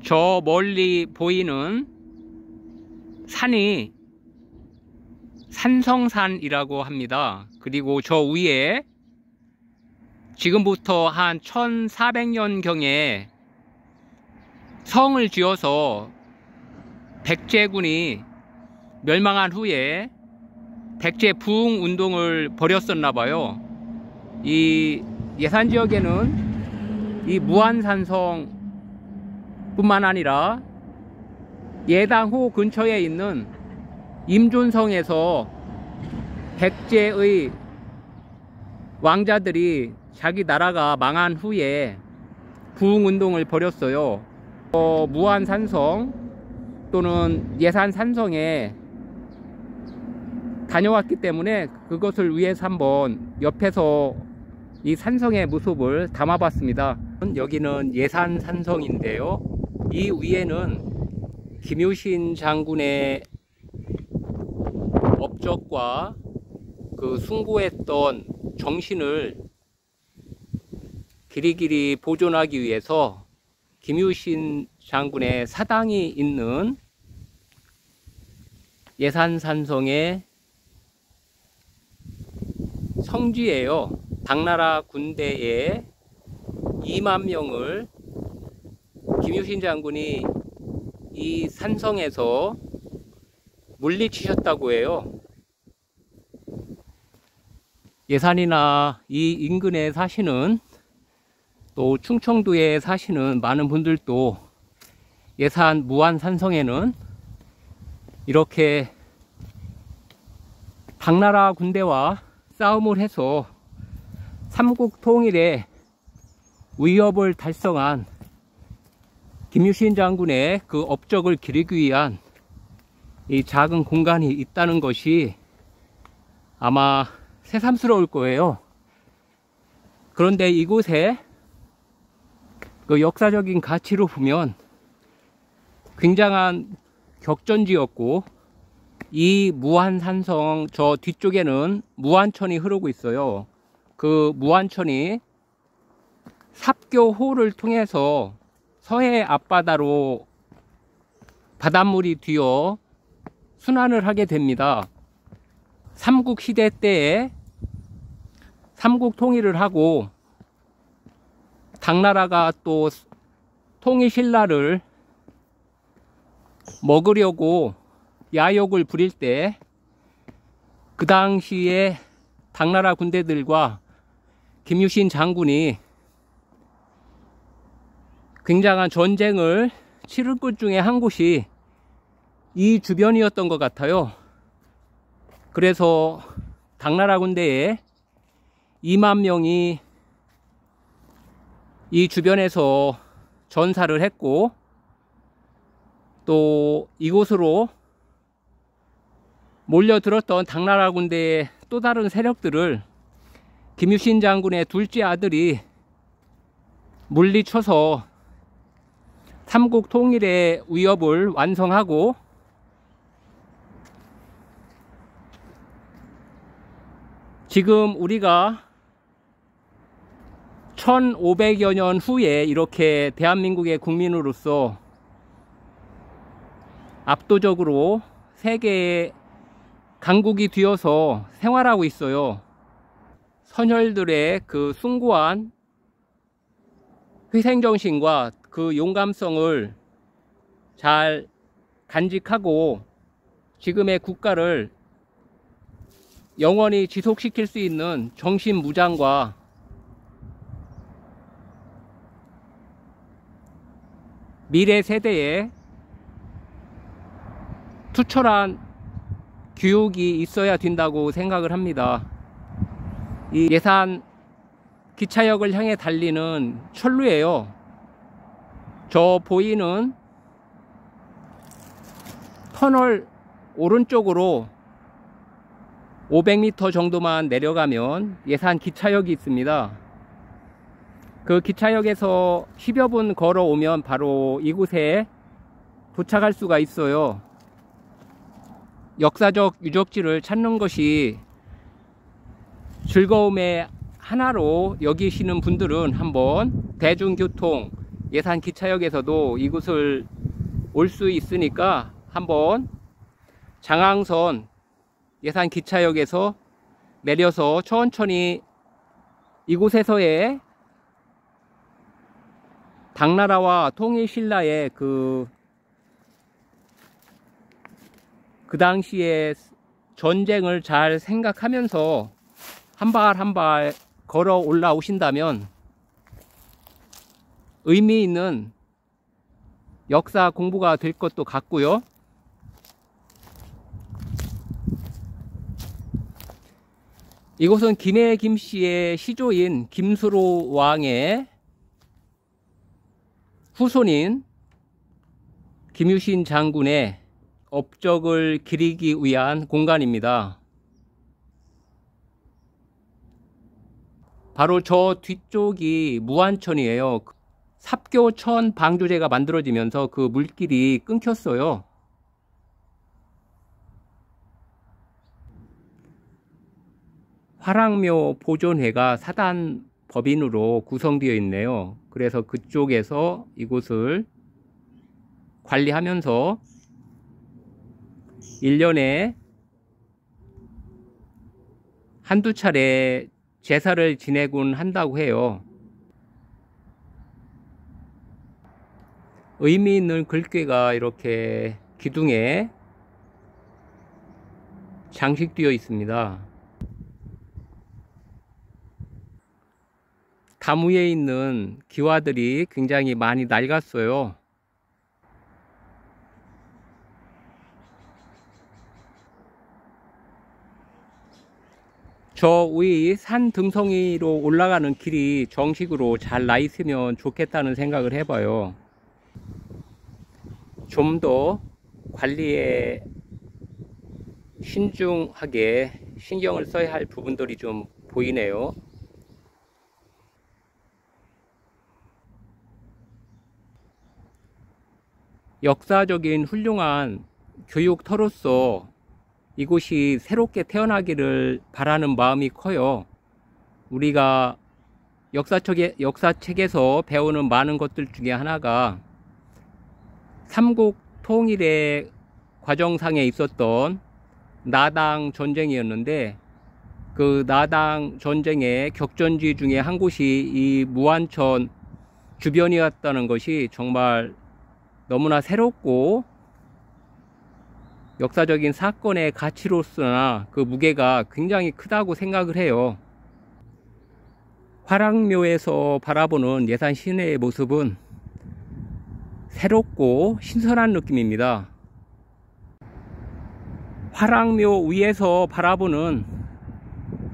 저 멀리 보이는 산이 산성산이라고 합니다. 그리고 저 위에 지금부터 한 1400년경에 성을 지어서 백제군이 멸망한 후에 백제 부흥 운동을 벌였었나봐요. 이 예산지역에는 이 무안산성 뿐만 아니라 예당호 근처에 있는 임존성에서 백제의 왕자들이 자기 나라가 망한 후에 부흥운동을 벌였어요. 무안산성 또는 예산산성에 다녀왔기 때문에 그것을 위해서 한번 옆에서 이 산성의 모습을 담아봤습니다. 여기는 예산산성인데요. 이 위에는 김유신 장군의 업적과 그 숭고했던 정신을 길이길이 보존하기 위해서 김유신 장군의 사당이 있는 예산산성의 성지예요. 당나라 군대에 2만 명을 김유신 장군이 이 산성에서 물리치셨다고 해요. 예산이나 이 인근에 사시는 또 충청도에 사시는 많은 분들도 예산 무안산성에는 이렇게 당나라 군대와 싸움을 해서 삼국 통일의 위협을 달성한 김유신 장군의 그 업적을 기리기 위한 이 작은 공간이 있다는 것이 아마 새삼스러울 거예요. 그런데 이곳에 그 역사적인 가치로 보면 굉장한 격전지였고, 이 무안산성 저 뒤쪽에는 무안천이 흐르고 있어요. 그 무안천이 삽교호를 통해서 서해 앞바다로 바닷물이 뒤어 순환을 하게 됩니다. 삼국시대 때에 삼국 통일을 하고 당나라가 또 통일신라를 먹으려고 야욕을 부릴 때 그 당시에 당나라 군대들과 김유신 장군이 굉장한 전쟁을 치른 곳 중에 한 곳이 이 주변이었던 것 같아요. 그래서 당나라 군대에 2만 명이 이 주변에서 전사를 했고, 또 이곳으로 몰려들었던 당나라 군대의 또 다른 세력들을 김유신 장군의 둘째 아들이 물리쳐서 삼국 통일의 위협을 완성하고, 지금 우리가 1500여 년 후에 이렇게 대한민국의 국민으로서 압도적으로 세계의 강국이 되어서 생활하고 있어요. 선열들의 그 숭고한 희생정신과 그 용감성을 잘 간직하고 지금의 국가를 영원히 지속시킬 수 있는 정신무장과 미래 세대에 투철한 교육이 있어야 된다고 생각을 합니다. 이 예산 기차역을 향해 달리는 철로예요. 저 보이는 터널 오른쪽으로 500m 정도만 내려가면 예산 기차역이 있습니다. 그 기차역에서 10여 분 걸어오면 바로 이곳에 도착할 수가 있어요. 역사적 유적지를 찾는 것이 즐거움의 하나로 여기시는 분들은 한번 대중교통 예산 기차역에서도 이곳을 올 수 있으니까 한번 장항선 예산 기차역에서 내려서 천천히 이곳에서의 당나라와 통일신라의 그 당시에 전쟁을 잘 생각하면서 한 발 한 발 걸어 올라오신다면 의미 있는 역사 공부가 될 것도 같고요. 이곳은 김해 김씨의 시조인 김수로 왕의 후손인 김유신 장군의 업적을 기리기 위한 공간입니다. 바로 저 뒤쪽이 무안천이에요. 삽교천 방조제가 만들어지면서 그 물길이 끊겼어요. 화랑묘 보존회가 사단 법인으로 구성되어 있네요. 그래서 그쪽에서 이곳을 관리하면서 1년에 한두 차례 제사를 지내곤 한다고 해요. 의미 있는 글귀가 이렇게 기둥에 장식되어 있습니다. 담 위에 있는 기와들이 굉장히 많이 낡았어요. 저 위 산 등성이로 올라가는 길이 정식으로 잘 나 있으면 좋겠다는 생각을 해봐요. 좀 더 관리에 신중하게 신경을 써야 할 부분들이 좀 보이네요. 역사적인 훌륭한 교육터로서 이곳이 새롭게 태어나기를 바라는 마음이 커요. 우리가 역사책에서 배우는 많은 것들 중에 하나가 삼국 통일의 과정상에 있었던 나당 전쟁이었는데, 그 나당 전쟁의 격전지 중에 한 곳이 이 무안천 주변이었다는 것이 정말 너무나 새롭고 역사적인 사건의 가치로서나 그 무게가 굉장히 크다고 생각을 해요. 화랑묘에서 바라보는 예산 시내의 모습은 새롭고 신선한 느낌입니다. 화랑묘 위에서 바라보는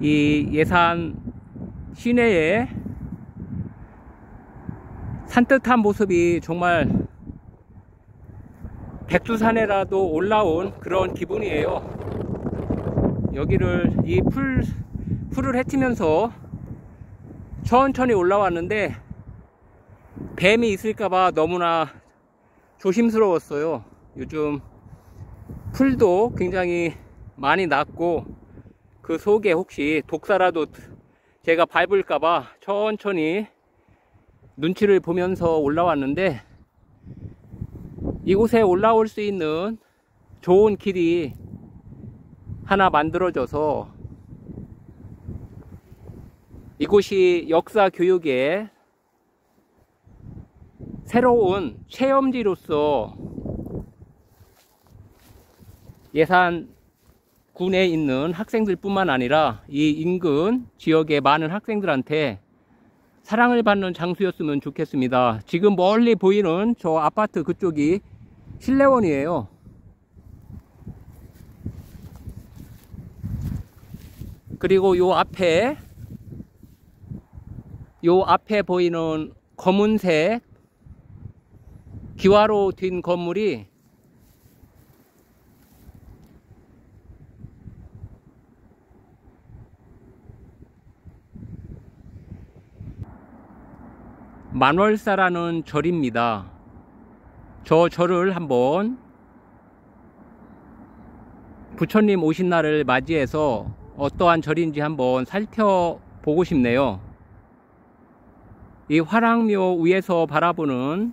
이 예산 시내의 산뜻한 모습이 정말 백두산에라도 올라온 그런 기분이에요. 여기를 이 풀을 헤치면서 천천히 올라왔는데 뱀이 있을까봐 너무나 조심스러웠어요. 요즘 풀도 굉장히 많이 났고 그 속에 혹시 독사라도 제가 밟을까봐 천천히 눈치를 보면서 올라왔는데, 이곳에 올라올 수 있는 좋은 길이 하나 만들어져서 이곳이 역사 교육의 새로운 체험지로서 예산군에 있는 학생들 뿐만 아니라 이 인근 지역의 많은 학생들한테 사랑을 받는 장소였으면 좋겠습니다. 지금 멀리 보이는 저 아파트 그쪽이 신례원이에요. 그리고 요 앞에 보이는 검은색 기와로 된 건물이 만월사라는 절입니다. 저 절을 한번 부처님 오신 날을 맞이해서 어떠한 절인지 한번 살펴보고 싶네요. 이 화랑묘 위에서 바라보는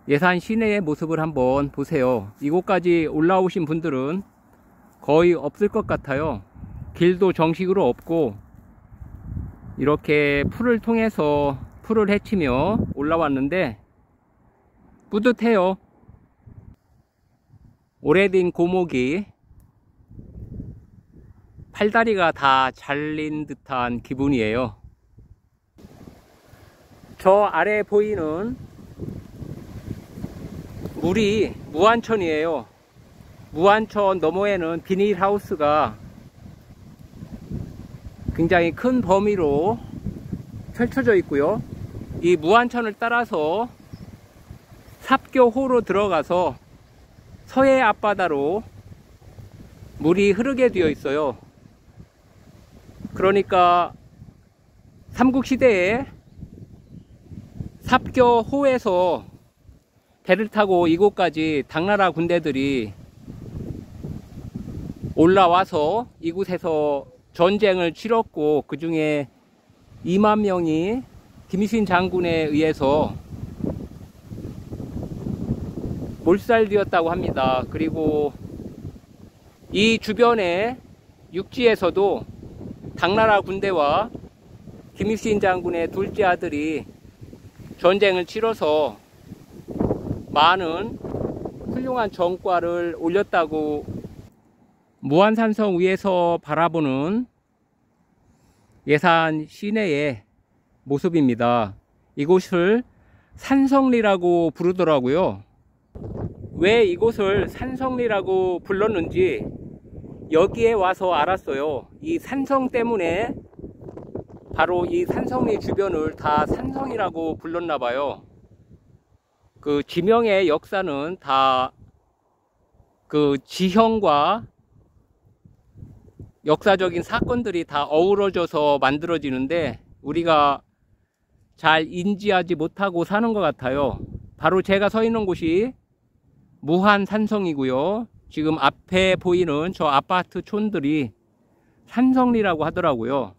예산 시내의 모습을 한번 보세요. 이곳까지 올라오신 분들은 거의 없을 것 같아요. 길도 정식으로 없고 이렇게 풀을 통해서 풀을 헤치며 올라왔는데 뿌듯해요. 오래된 고목이 팔다리가 다 잘린 듯한 기분이에요. 저 아래 보이는 물이 무안천이에요. 무안천 너머에는 비닐하우스가 굉장히 큰 범위로 펼쳐져 있고요. 이 무안천을 따라서 삽교호로 들어가서 서해 앞바다로 물이 흐르게 되어 있어요. 그러니까 삼국시대에 삽교호에서 배를 타고 이곳까지 당나라 군대들이 올라와서 이곳에서 전쟁을 치렀고 그 중에 2만 명이 김신 장군에 의해서 몰살되었다고 합니다. 그리고 이 주변의 육지에서도 당나라 군대와 김신 장군의 둘째 아들이 전쟁을 치러서 많은 훌륭한 전과를 올렸다고. 무안산성 위에서 바라보는 예산 시내의 모습입니다. 이곳을 산성리라고 부르더라고요. 왜 이곳을 산성리라고 불렀는지 여기에 와서 알았어요. 이 산성 때문에 바로 이 산성리 주변을 다 산성이라고 불렀나봐요. 그 지명의 역사는 다 그 지형과 역사적인 사건들이 다 어우러져서 만들어지는데 우리가 잘 인지하지 못하고 사는 것 같아요. 바로 제가 서 있는 곳이 무한산성이고요. 지금 앞에 보이는 저 아파트 촌들이 산성리라고 하더라고요.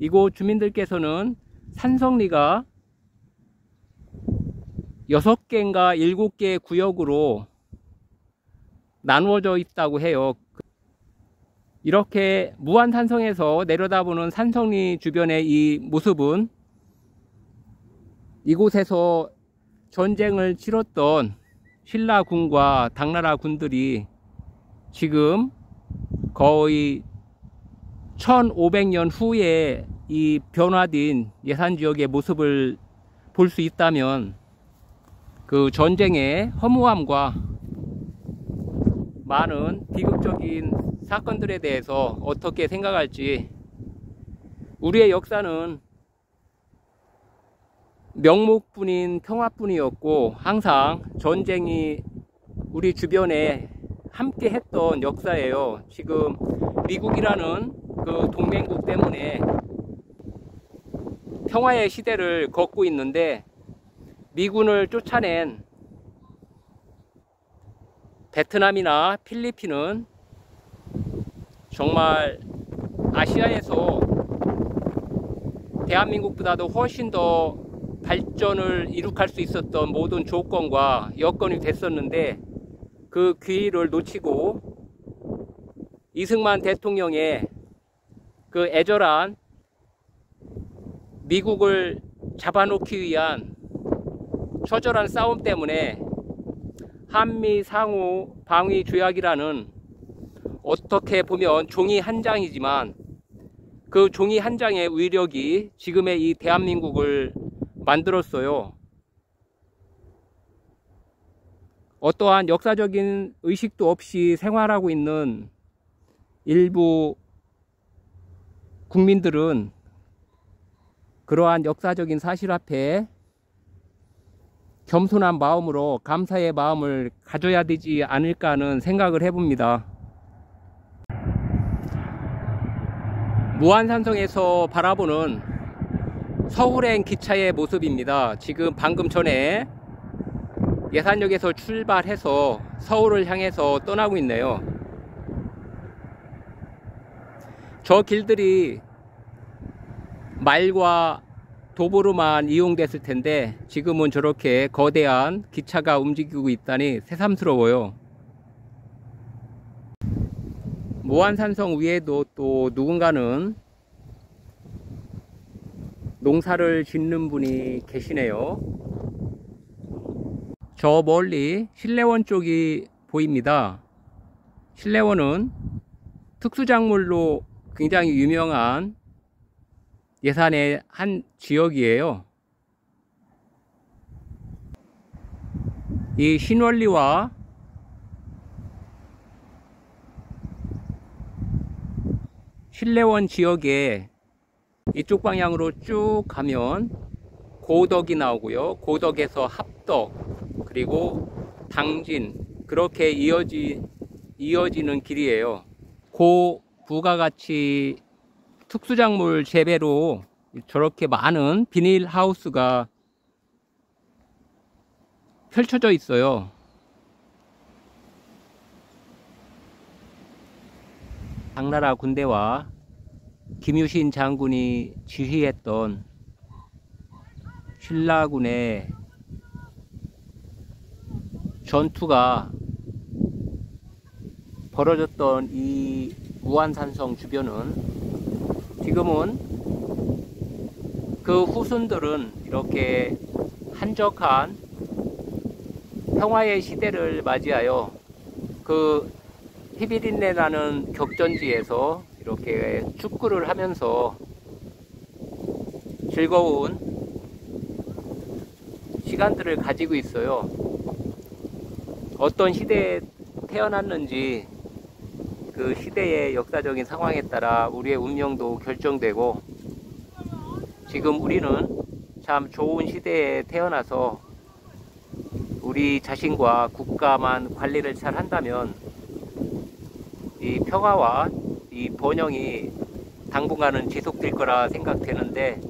이곳 주민들께서는 산성리가 6개인가 7개 구역으로 나누어져 있다고 해요. 이렇게 무안산성에서 내려다보는 산성리 주변의 이 모습은 이곳에서 전쟁을 치렀던 신라군과 당나라 군들이 지금 거의 1500년 후에 이 변화된 예산지역의 모습을 볼 수 있다면 그 전쟁의 허무함과 많은 비극적인 사건들에 대해서 어떻게 생각할지. 우리의 역사는 명목뿐인 평화뿐이었고 항상 전쟁이 우리 주변에 함께 했던 역사예요. 지금 미국이라는 그 동맹국 때문에 평화의 시대를 걷고 있는데 미군을 쫓아낸 베트남이나 필리핀은 정말 아시아에서 대한민국보다도 훨씬 더 발전을 이룩할 수 있었던 모든 조건과 여건이 됐었는데 그 기회를 놓치고 이승만 대통령의 그 애절한 미국을 잡아놓기 위한 처절한 싸움 때문에 한미 상호 방위 조약이라는 어떻게 보면 종이 한 장이지만 그 종이 한 장의 위력이 지금의 이 대한민국을 만들었어요. 어떠한 역사적인 의식도 없이 생활하고 있는 일부 국민들은 그러한 역사적인 사실 앞에 겸손한 마음으로 감사의 마음을 가져야 되지 않을까 하는 생각을 해봅니다. 무안산성에서 바라보는 서울행 기차의 모습입니다. 지금 방금 전에 예산역에서 출발해서 서울을 향해서 떠나고 있네요. 저 길들이 말과 도보로만 이용됐을 텐데 지금은 저렇게 거대한 기차가 움직이고 있다니 새삼스러워요. 무한산성 위에도 또 누군가는 농사를 짓는 분이 계시네요. 저 멀리 신례원 쪽이 보입니다. 신례원은 특수작물로 굉장히 유명한 예산의 한 지역이에요. 이 신월리와 신례원 지역에 이쪽 방향으로 쭉 가면 고덕이 나오고요. 고덕에서 합덕, 그리고 당진, 그렇게 이어지는 길이에요. 고 부가가치 특수작물 재배로 저렇게 많은 비닐하우스가 펼쳐져 있어요. 당나라 군대와 김유신 장군이 지휘했던 신라군의 전투가 벌어졌던 이 무한산성 주변은 지금은 그 후손들은 이렇게 한적한 평화의 시대를 맞이하여 그 히비린내라는 격전지에서 이렇게 축구를 하면서 즐거운 시간들을 가지고 있어요. 어떤 시대에 태어났는지 그 시대의 역사적인 상황에 따라 우리의 운명도 결정되고, 지금 우리는 참 좋은 시대에 태어나서 우리 자신과 국가만 관리를 잘 한다면 이 평화와 이 번영이 당분간은 지속될 거라 생각되는데,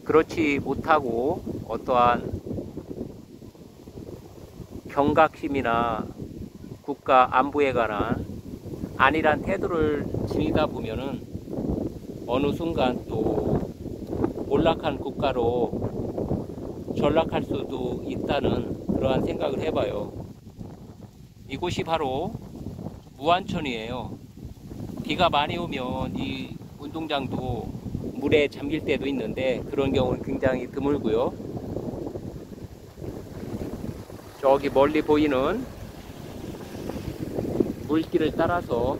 그렇지 못하고 어떠한 경각심이나 국가 안보에 관한 안일한 태도를 지니다 보면은 어느 순간 또 몰락한 국가로 전락할 수도 있다는 그러한 생각을 해봐요. 이곳이 바로 무안천이에요. 비가 많이 오면 이 운동장도 물에 잠길 때도 있는데 그런 경우는 굉장히 드물고요. 저기 멀리 보이는 물길을 따라서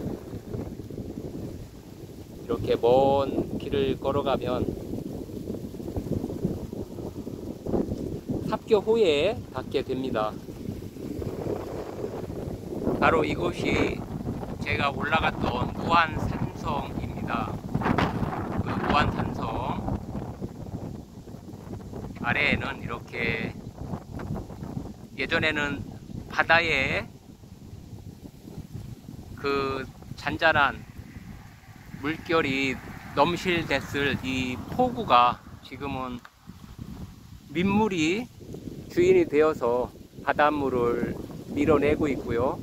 이렇게 먼 길을 걸어가면 삽교호에 닿게 됩니다. 바로 이곳이 제가 올라갔던 무한산성입니다. 그 무한산성 아래에는 이렇게 예전에는 바다에 그 잔잔한 물결이 넘실댔을 이 포구가 지금은 민물이 주인이 되어서 바닷물을 밀어내고 있고요.